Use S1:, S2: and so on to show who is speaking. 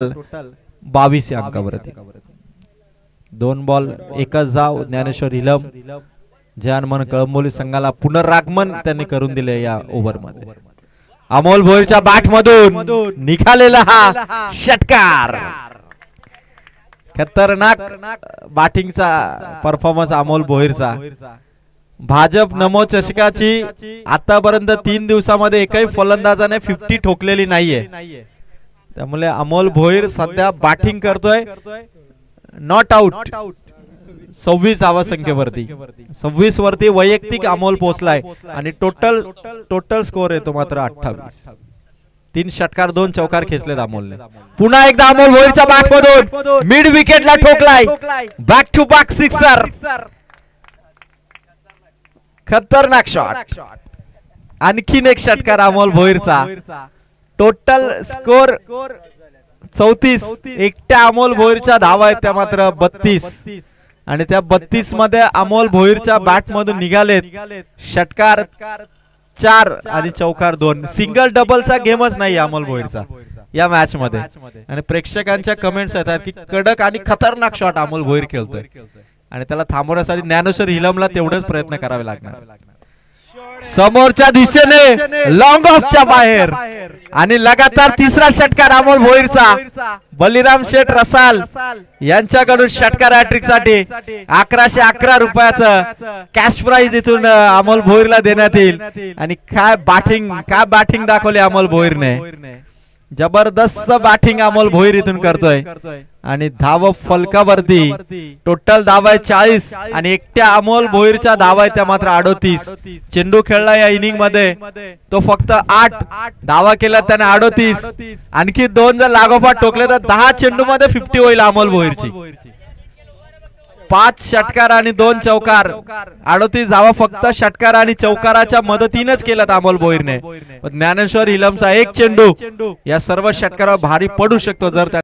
S1: 22 या अंकावरती. 2 बॉल 1 धाव. ज्ञानेश्वर हिलम जयनमन कळंबोली संघाला पुनरागमन त्यांनी करून दिले या ओव्हरमध्ये. अमोल भोईरच्या बॅट मधून निघालेला हा षटकार. खतरनाक बॅटिंगचा परफॉर्मन्स अमोल भोईरचा. भाजप नमो चषकाची आतापर्यंत 3 दिवसामध्ये एकही फलंदाजाने 50 ठोकलेली नाहीये. त्यामुळे अमोल भोईर सध्या बॅटिंग करतोय. नॉट आउट 26 धावा संख्येवरती. 26 वरती वैयक्तिक अमोल पोहोचलाय आणि टोटल स्कोर येतो मात्र 28. 3 षटकार 2 चौकार खेचलेत अमोलने. पुन्हा एकदा अमोल भोईरच्या बॅट मधून मिड विकेटला ठोकलाय. Back to back sixer. खतरनाक शॉट. आणखीन एक षटकार अमोल भोईरचा. Total score 34. एकट्या अमोल भोईरच्या धावा आहेत त्या मात्र 32 आणि त्या 32 मध्ये अमोल भोईरच्या बॅट मधून निघालेत षटकार 4 आणि चौकार 2. सिंगल डबलचा गेमच नाही अमोल भोईरचा या मॅच मध्ये. आणि प्रेक्षकांच्या कमेंट्स येतात की कडक आणि खतरनाक शॉट अमोल भोईर खेळतोय आणि त्याला थांबवण्यासाठी ज्ञानेश्वर हिलमला तेवढेच प्रयत्न करावे लागणार. समोरच्या दिशेने लॉंग ऑफच्या बाहेर आणि लगातार 3रा षटकार अमोल भोईरचा. बलिराम शेठ रसाल यांच्याकडून षटकार हॅट्रिक साठी 1111 रुपयाचं कॅश प्राइज इथून अमोल भोईरला देण्यात येईल. आणि काय बॅटिंग दाखवली अमोल भोईरने. जबरदस्त बॅटिंग अमोल भोईर इथून करतोय आणि धाव फलकावरती. टोटल धावा आहे 40 आणि एकट्या अमोल भोईरच्या धावा आहे त्या मात्र 38. चेंडू खेळला या इनिंग मध्ये तो फक्त 8 धावा केला त्याने 38. आणखी 2 जर लागोपाठ ठोकले तर 10 चेंडू मध्ये 50 होईल अमोल भोईरची. 5 षटकार आणि 2 चौकार. 38 धावा फक्त षटकार आणि चौकाराच्या मदतीनेच केल्यात अमोल भोईरने. ज्ञानेश्वर हिलमचा एक चेंडू या सर्व षटकारावर भारी पडू शकतो जर